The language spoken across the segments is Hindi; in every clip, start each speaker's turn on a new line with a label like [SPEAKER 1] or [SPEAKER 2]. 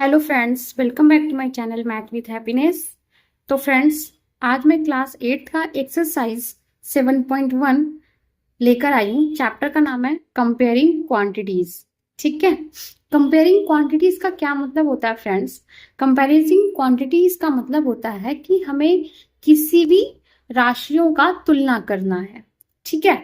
[SPEAKER 1] Hello friends, welcome back to my channel math with happiness. तो फ्रेंड्स, आज मैं क्लास 8 का एक्सरसाइज 7.1 लेकर आई हूँ। चैप्टर का नाम है कंपेयरिंग क्वांटिटीज। ठीक है, कंपेयरिंग क्वांटिटीज का क्या मतलब होता है फ्रेंड्स? कंपेरिजिंग क्वांटिटीज का मतलब होता है कि हमें किसी भी राशियों का तुलना करना है। ठीक है,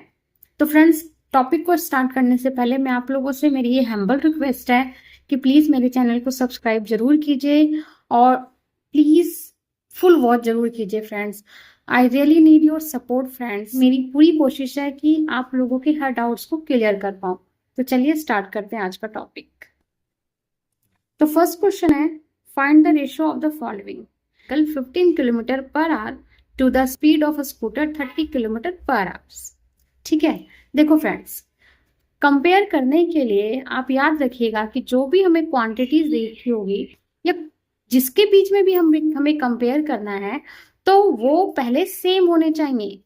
[SPEAKER 1] तो फ्रेंड्स, टॉपिक को स्टार्ट करने से पहले मैं आप लोगों से मेरी ये हम्बल रिक्वेस्ट है कि प्लीज मेरे चैनल को सब्सक्राइब जरूर कीजिए और प्लीज फुल वॉच जरूर कीजिए friends. I really need your support friends. मेरी पूरी कोशिश है कि आप लोगों के हर डाउट्स को क्लियर कर पाऊं। तो चलिए स्टार्ट करते हैं आज का टॉपिक। तो फर्स्ट क्वेश्चन है, find the ratio of the following. कल 15 kilometer per hour to the speed of a scooter 30 kilometer per hour. ठीक है, देखो फ्रेंड्स, कंपेयर करने के लिए आप याद रखिएगा कि जो भी हमें क्वांटिटीज देखी होगी या जिसके बीच में भी हमें कंपेयर करना है तो वो पहले सेम होने चाहिए।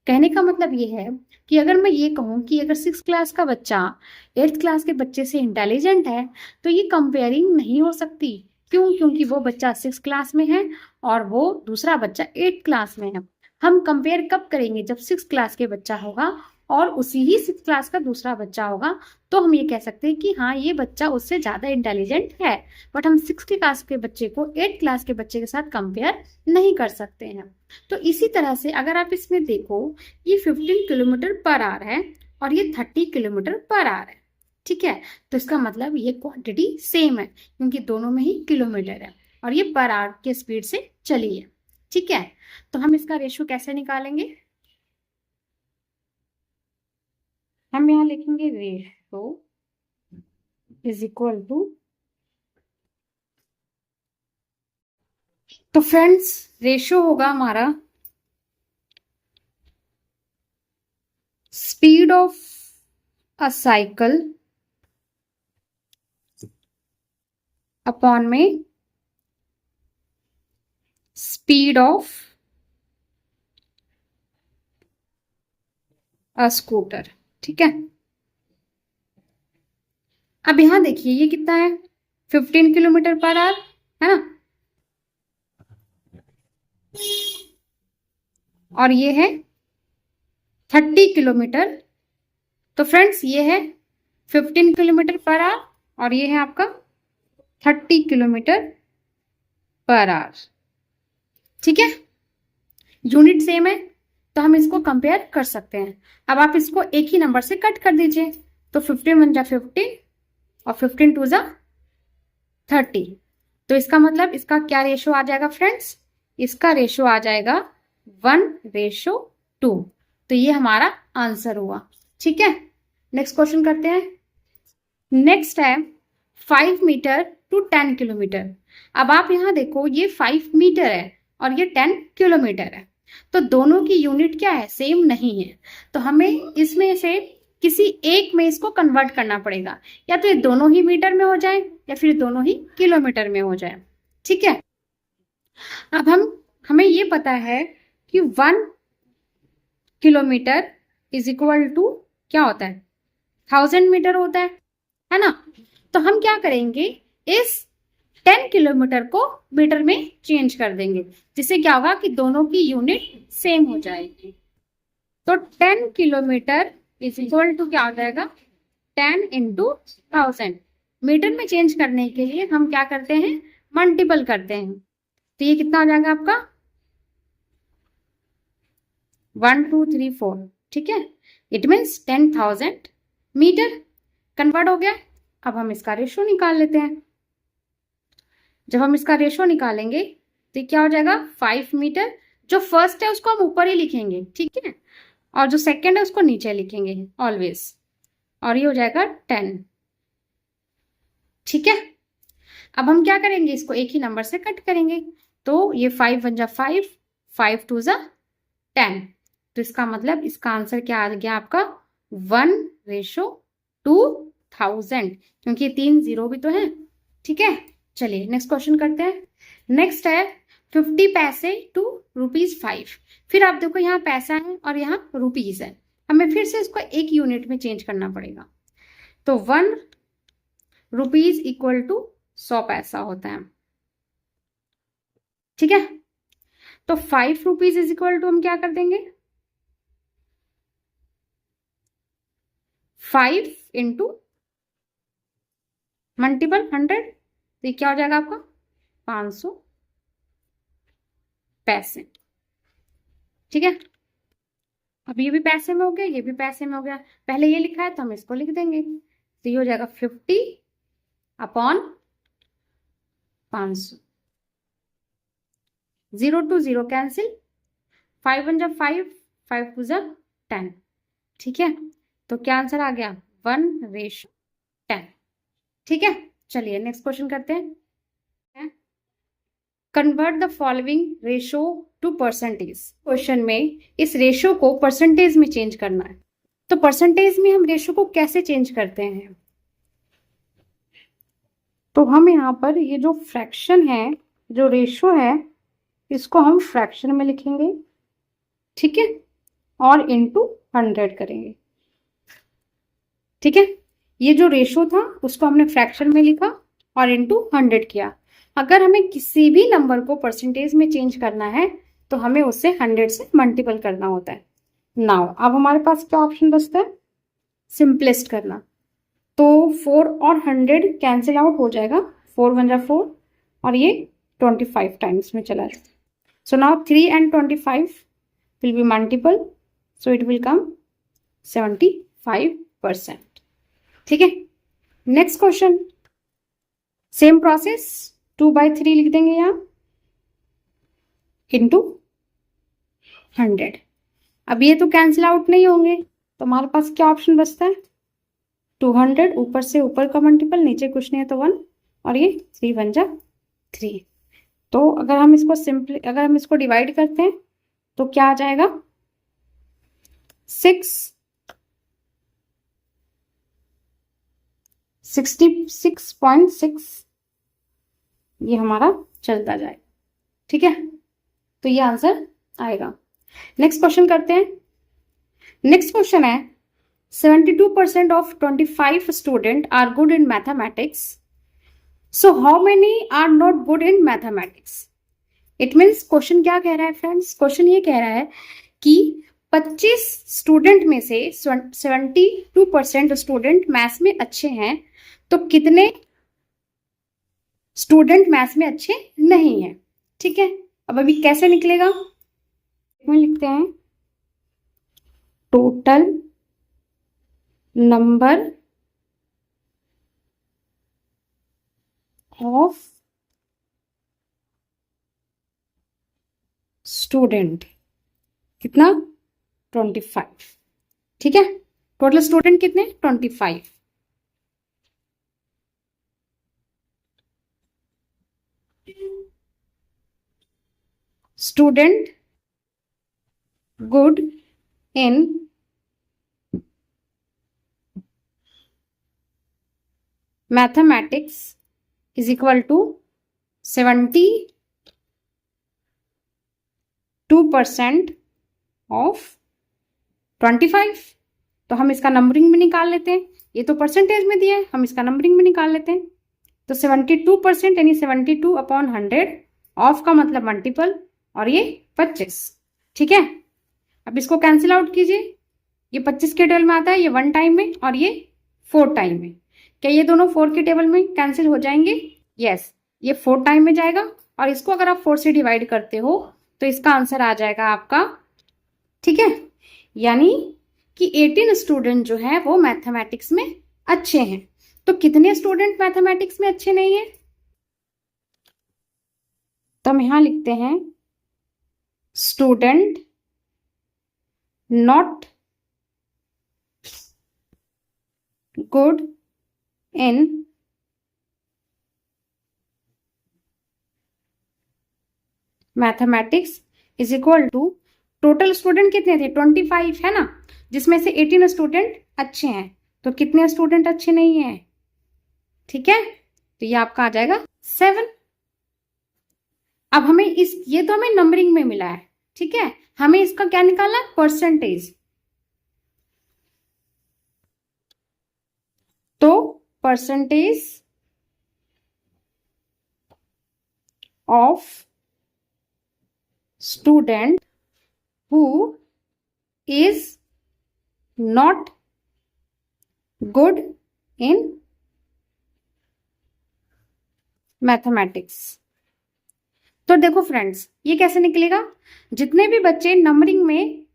[SPEAKER 1] कहने का मतलब ये है कि अगर मैं ये कहूँ कि अगर 6 क्लास का बच्चा 8th क्लास के बच्चे से इंटेलिजेंट है तो ये कंपेयरिंग नहीं हो सकती। क्यों? क्योंकि वो बच्चा 6 क्लास में है और वो दूसरा बच्चा 8th क्लास में है। हम कंपेयर कब करेंगे? जब 6 क्लास के बच्चा होगा और उसी ही 6 क्लास का दूसरा बच्चा होगा, तो हम ये कह सकते हैं कि हाँ, ये बच्चा उससे ज्यादा इंटेलिजेंट है। बट हम 6 क्लास के बच्चे को 8th क्लास के बच्चे के साथ कंपेयर नहीं कर सकते हैं। तो इसी तरह से अगर आप इसमें देखो, ये 15 किलोमीटर पर आवर है और ये 30 किलोमीटर पर आवर है। ठीक है, तो इसका मतलब ये क्वांटिटी सेम है क्योंकि दोनों में ही किलोमीटर है और ये पर आवर के स्पीड से चली है। ठीक है, तो हम इसका रेशियो कैसे निकालेंगे? हम यहाँ लिखेंगे रेशियो इज इक्वल टू, तो फ्रेंड्स रेशियो होगा हमारा speed of a cycle upon में स्पीड ऑफ अ स्कूटर। ठीक है, अब यहां देखिए ये कितना है, 15 किलोमीटर पर आवर है ना, और ये है 30 किलोमीटर। तो फ्रेंड्स ये है 15 किलोमीटर पर आवर और ये है आपका 30 किलोमीटर पर आवर। ठीक है, यूनिट सेम है तो हम इसको कंपेयर कर सकते हैं। अब आप इसको एक ही नंबर से कट कर दीजिए, तो 15 × 15 और 15 2 × 30। तो इसका मतलब इसका क्या रेशो आ जाएगा फ्रेंड्स? इसका रेशो आ जाएगा 1:2। तो ये हमारा आंसर हुआ। ठीक है, नेक्स्ट क्वेश्चन करते हैं। नेक्स्ट है 5 मीटर टू 10 किलोमीटर। अब आप यहां देखो, ये 5 मीटर है और ये 10 किलोमीटर है, तो दोनों की यूनिट क्या है? सेम नहीं है। तो हमें इसमें से किसी एक में इसको कन्वर्ट करना पड़ेगा, या तो ये दोनों ही मीटर में हो जाए या फिर दोनों ही किलोमीटर में हो जाए। ठीक है, अब हमें ये पता है कि 1 किलोमीटर इज इक्वल टू क्या होता है? 1000 मीटर होता है ना। तो हम क्या करेंगे, इस 10 किलोमीटर को मीटर में चेंज कर देंगे, जिससे क्या होगा कि दोनों की यूनिट सेम हो जाएगी। तो 10 किलोमीटर इज इक्वल टू क्या हो जाएगा? 10 × 1000। मीटर में चेंज करने के लिए हम क्या करते हैं? मल्टीपल करते हैं। तो ये कितना हो जाएगा आपका? 1 2 3 4। ठीक है, इट मीन्स 10,000 मीटर कन्वर्ट हो गया। अब हम इसका रेशो निकाल लेते हैं। जब हम इसका रेशो निकालेंगे तो क्या हो जाएगा? 5 मीटर। जो फर्स्ट है उसको हम ऊपर ही लिखेंगे, ठीक है, और जो सेकंड है उसको नीचे लिखेंगे ऑलवेज, और ये हो जाएगा 10। ठीक है, अब हम क्या करेंगे? इसको एक ही नंबर से कट करेंगे। तो ये 5 × 5, 5 2 × 10। तो इसका मतलब इसका आंसर क्या आ गया आपका? 1:2000, क्योंकि 3 0 भी तो है। ठीक है, चलिए नेक्स्ट क्वेश्चन करते हैं। नेक्स्ट है 50 पैसे टू ₹5। फिर आप देखो, यहाँ पैसा है और यहाँ रुपीज है, हमें फिर से इसको एक यूनिट में चेंज करना पड़ेगा। तो 1 रुपीज इक्वल टू 100 पैसा होता है। ठीक है, तो 5 रुपीज इज इक्वल टू हम क्या कर देंगे, 5 इंटू मल्टीपल 100, तो ये क्या हो जाएगा आपका 500 पैसे। ठीक है, अब ये भी पैसे में हो गया, ये भी पैसे में हो गया, पहले ये लिखा है तो हम इसको लिख देंगे, तो ये हो जाएगा 50 अपॉन 500, 0 to 0 कैंसिल, 5 1 जा 5, 5 2 जा 10। ठीक है, तो क्या आंसर आ गया 1:10। ठीक है, चलिए नेक्स्ट क्वेश्चन करते हैं। Convert the following ratio two percentage. Question में इस रेशो को परसेंटेज में चेंज करना है, तो परसेंटेज में हम रेशो को कैसे चेंज करते हैं, तो हम यहाँ पर ये जो फ्रैक्शन है, जो रेशो है, इसको हम फ्रैक्शन में लिखेंगे। ठीक है, और इनटू 100 करेंगे। ठीक है, ये जो रेशो था उसको हमने फ्रैक्शन में लिखा और इनटू 100 किया। अगर हमें किसी भी नंबर को परसेंटेज में चेंज करना है तो हमें उससे 100 से मल्टीपल करना होता है। नाउ अब हमारे पास क्या ऑप्शन बचता है, सिंपलेस्ट करना, तो 4 और 100 कैंसिल आउट हो जाएगा, 4 1 जा 4 और ये 25 टाइम्स में चला जाएगा। So now 3 and 25 will be multiple, so it will come 75%। ठीक है, नेक्स्ट क्वेश्चन, सेम प्रोसेस, 2/3 लिख देंगे यहाँ इंटू 100। अब ये तो कैंसिल आउट नहीं होंगे, तो हमारे पास क्या ऑप्शन बचता है, 200 ऊपर से ऊपर का मल्टीपल, नीचे कुछ नहीं है तो 1, और ये 3 1 जा 3। तो अगर हम इसको डिवाइड करते हैं तो क्या आ जाएगा 66.6 ये हमारा चलता जाए। ठीक है, तो ये आंसर आएगा। नेक्स्ट क्वेश्चन करते हैं। नेक्स्ट क्वेश्चन है 72% of 25 students are good in mathematics, so how many are not good in mathematics? It means question क्या कह रहा है फ्रेंड्स, क्वेश्चन ये कह रहा है कि 25 स्टूडेंट में से 72% स्टूडेंट मैथ्स में अच्छे हैं, तो कितने स्टूडेंट मैथ्स में अच्छे नहीं हैं। ठीक है, अब अभी कैसे निकलेगा, इसमें लिखते हैं टोटल नंबर ऑफ स्टूडेंट कितना 25। ठीक है, टोटल स्टूडेंट कितने 25। Student good in mathematics is equal to 72% of 25। तो हम इसका नंबरिंग में निकाल लेते हैं, ये तो परसेंटेज में दिया है, हम इसका नंबरिंग में निकाल लेते हैं। तो 72% यानी 72/100, ऑफ का मतलब मल्टीपल, और ये 25। ठीक है, अब इसको कैंसिल आउट कीजिए, ये 25 के टेबल में आता है, ये 1 टाइम में, और ये 4 टाइम में। क्या ये दोनों 4 के टेबल में कैंसिल हो जाएंगे? यस, ये 4 टाइम में जाएगा, और इसको अगर आप 4 से डिवाइड करते हो तो इसका आंसर आ जाएगा आपका। ठीक है, यानी कि 18 स्टूडेंट जो है वो मैथमेटिक्स में अच्छे हैं। तो कितने स्टूडेंट मैथमेटिक्स में अच्छे नहीं है, तो हम यहां लिखते हैं student not good in mathematics is equal to, total student कितने थे 25 है ना, जिसमें से 18 स्टूडेंट अच्छे हैं, तो कितने स्टूडेंट अच्छे नहीं है। ठीक है, तो ये आपका आ जाएगा 7। अब हमें ये तो हमें नंबरिंग में मिला है। ठीक है, हमें इसका क्या निकालना है, परसेंटेज। तो percentage of student who is not good in mathematics. तो देखो फ्रेंड्स, ये कैसे निकलेगा, जितने भी बच्चे नंबरिंग में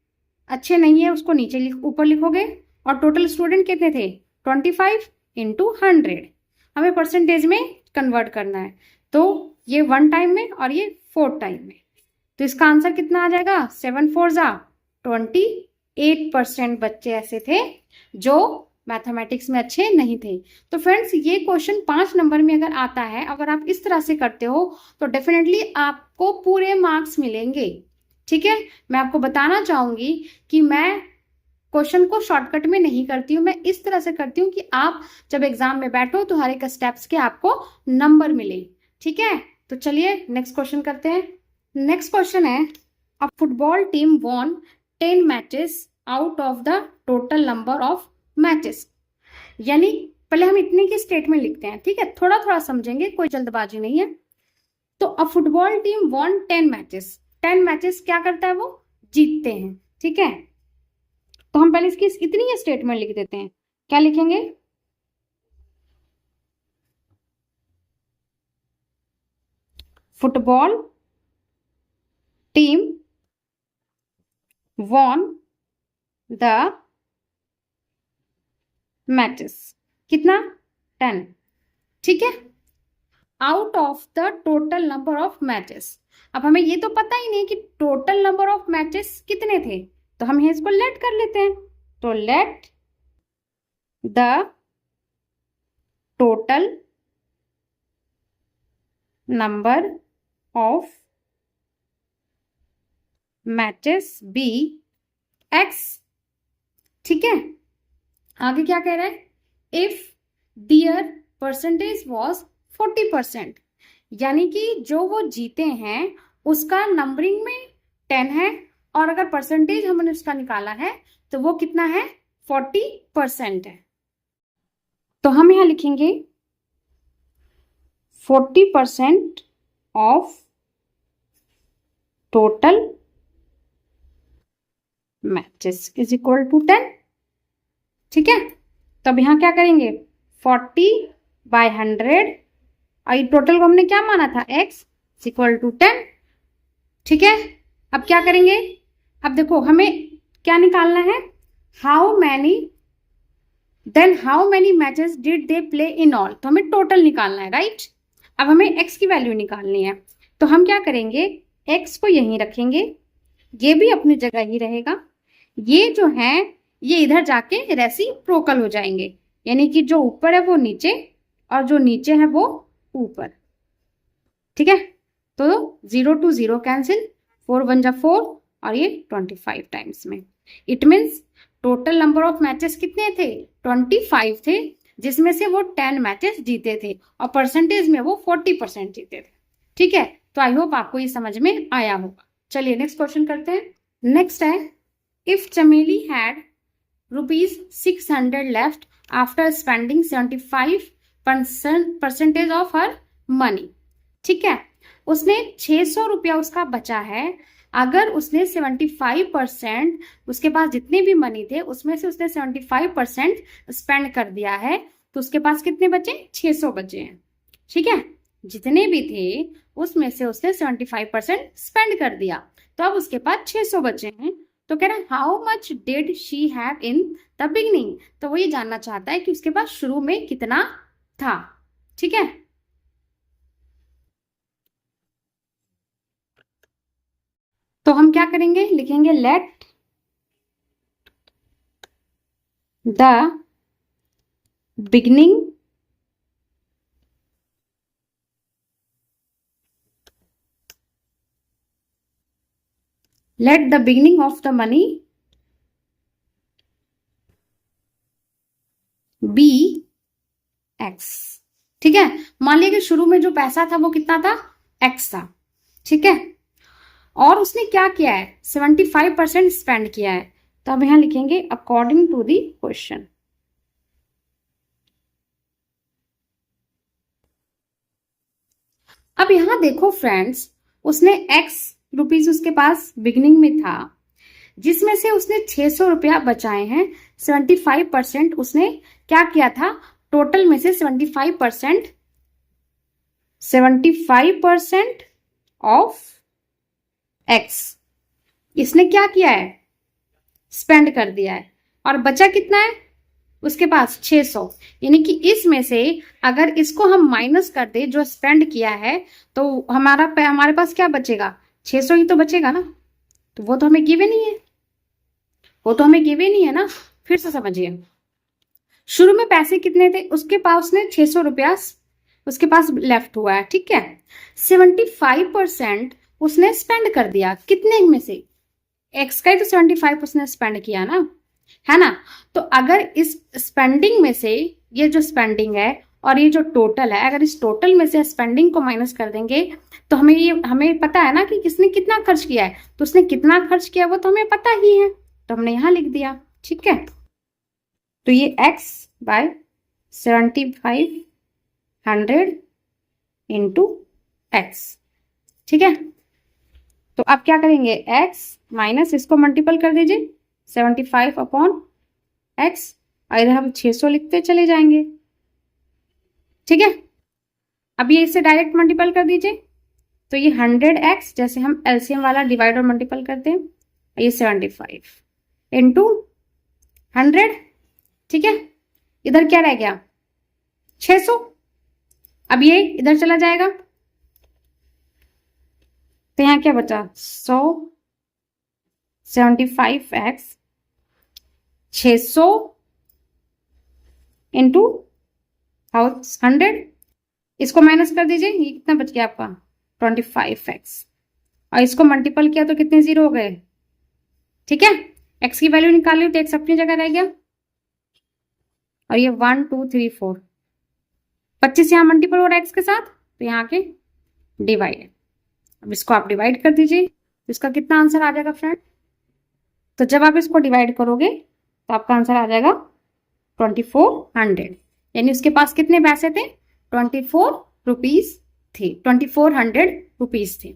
[SPEAKER 1] अच्छे नहीं है उसको नीचे ऊपर लिखोगे, और टोटल स्टूडेंट कितने थे 25 इंटू 100, हमें परसेंटेज में कन्वर्ट करना है। तो ये 1 टाइम में और ये 4 टाइम में, तो इसका आंसर कितना आ जाएगा 7 4 जा 28% बच्चे ऐसे थे जो मैथमेटिक्स में अच्छे नहीं थे। तो फ्रेंड्स, ये क्वेश्चन 5 नंबर में अगर आता है, अगर आप इस तरह से करते हो तो डेफिनेटली आपको पूरे मार्क्स मिलेंगे। ठीक है, मैं आपको बताना चाहूंगी कि मैं क्वेश्चन को शॉर्टकट में नहीं करती हूँ, मैं इस तरह से करती हूँ कि आप जब एग्जाम में बैठो तो हर एक स्टेप्स के आपको नंबर मिले। ठीक है, तो चलिए नेक्स्ट क्वेश्चन करते हैं। नेक्स्ट क्वेश्चन है, अ football team von 10 matches out of the total number of matches. यानी पहले हम इतने की स्टेटमेंट लिखते हैं, ठीक है, थोड़ा थोड़ा समझेंगे, कोई जल्दबाजी नहीं है। तो अ football team von 10 matches, 10 matches क्या करता है, वो जीतते हैं। ठीक है, तो हम पहले इसकी इतनी ही स्टेटमेंट लिख देते हैं। क्या लिखेंगे, football team won the matches, कितना 10। ठीक है, out of the total number of matches. अब हमें ये तो पता ही नहीं कि टोटल नंबर ऑफ मैचेस कितने थे, तो हम इसको लेट कर लेते हैं। तो let the total number of matches be x। ठीक है, आगे क्या कह रहा है, इफ दियर परसेंटेज वॉज 40%, यानी कि जो वो जीते हैं उसका नंबरिंग में 10 है, और अगर परसेंटेज हमने उसका निकाला है तो वो कितना है 40% है। तो हम यहां लिखेंगे 40% of total matches is equal to 10। ठीक है, तो अब यहां क्या करेंगे 40/100, और टोटल को हमने क्या माना था x इक्वल टू 10। ठीक है, अब क्या करेंगे, अब देखो हमें क्या निकालना है, how many matches did they play in all, तो हमें टोटल निकालना है, राइट। अब हमें x की वैल्यू निकालनी है, तो हम क्या करेंगे, x को यहीं रखेंगे, ये भी अपनी जगह ही रहेगा, ये जो है ये इधर जाके रेसिप्रोकल हो जाएंगे, यानी कि जो ऊपर है वो नीचे और जो नीचे है वो ऊपर। ठीक है, तो 0 to 0 कैंसिल, 4 1 जा 4, और ये 25 टाइम्स में। It means total number of matches कितने थे 25 थे, जिसमें से वो 10 मैचेस जीते थे और परसेंटेज में वो 40% जीते थे। ठीक है, तो आई होप आपको ये समझ में आया होगा। चलिए नेक्स्ट क्वेश्चन करते हैं। नेक्स्ट है, इफ चमेली had ₹600 left after spending 75% of her money. ठीक है, उसने 600 रुपया उसका बचा है, अगर उसने 75%, उसके पास जितने भी मनी थे उसमें से उसने 75% स्पेंड कर दिया है, तो उसके पास कितने बचे 600 बचे हैं। ठीक है, जितने भी थे उसमें से उसने 75% स्पेंड कर दिया, तो अब उसके पास 600 बचे हैं। तो कह रहा है how much did she have in the beginning, तो वो ये जानना चाहता है कि उसके पास शुरू में कितना था। ठीक है, तो हम क्या करेंगे, लिखेंगे let the beginning of the money be x. ठीक है, मान लिया कि शुरू में जो पैसा था वो कितना था एक्स था। ठीक है, और उसने क्या किया है 75% स्पेंड किया है, तो अब यहां लिखेंगे अकॉर्डिंग टू दी क्वेश्चन। अब यहाँ देखो फ्रेंड्स, उसने x रुपीज उसके पास बिगिनिंग में था, जिसमें से उसने 600 रुपया बचाए हैं। 75% उसने क्या किया था, टोटल में से 75% ऑफ x इसने क्या किया है, स्पेंड कर दिया है। और बचा कितना है उसके पास, 600। यानी कि इसमें से अगर इसको हम माइनस कर दे जो स्पेंड किया है, तो हमारे पास क्या बचेगा, 600 ही तो बचेगा ना। तो वो तो हमें गिवन ही है, ना। फिर से समझिए, शुरू में पैसे कितने थे उसके पास, ने 600 रुपया उसके पास लेफ्ट हुआ है, ठीक है। 75% उसने स्पेंड कर दिया, कितने में से, एक्स का ही तो 75 उसने स्पेंड किया ना, है ना। तो अगर इस स्पेंडिंग में से, ये जो स्पेंडिंग है और ये जो टोटल है, अगर इस टोटल में से स्पेंडिंग को माइनस कर देंगे तो हमें पता है ना कि किसने कितना खर्च किया है। तो उसने कितना खर्च किया वो तो हमें पता ही है, तो हमने यहां लिख दिया, ठीक है। तो ये x बाय 7500 इंटू एक्स, ठीक है। तो अब क्या करेंगे, x माइनस इसको मल्टीपल कर दीजिए 75 अपॉन एक्स, और इधर हम 600 लिखते चले जाएंगे, ठीक है। अब ये इससे डायरेक्ट मल्टीपल कर दीजिए, तो ये 100x, जैसे हम एलसीएम वाला डिवाइड और मल्टीपल करते हैं, ये 75 इंटू 100, ठीक है। इधर क्या रह गया, 600। अब ये इधर चला जाएगा, तो यहां क्या बचा, 75x 600 इंटू 100, इसको माइनस कर दीजिए, ये कितना बच गया आपका 25x, और इसको मल्टीपल किया तो कितने जीरो हो गए, ठीक है। x की वैल्यू निकाली तो x अपनी जगह रह गया, और ये 1 2 3 4 25 यहाँ मल्टीपल हो रहा है x के साथ, तो यहाँ के डिवाइड। अब इसको आप डिवाइड कर दीजिए, इसका कितना आंसर आ जाएगा फ्रेंड, तो जब आप इसको डिवाइड करोगे तो आपका आंसर आ जाएगा 2400। यानी उसके पास कितने पैसे थे, 2400 रुपीज थे।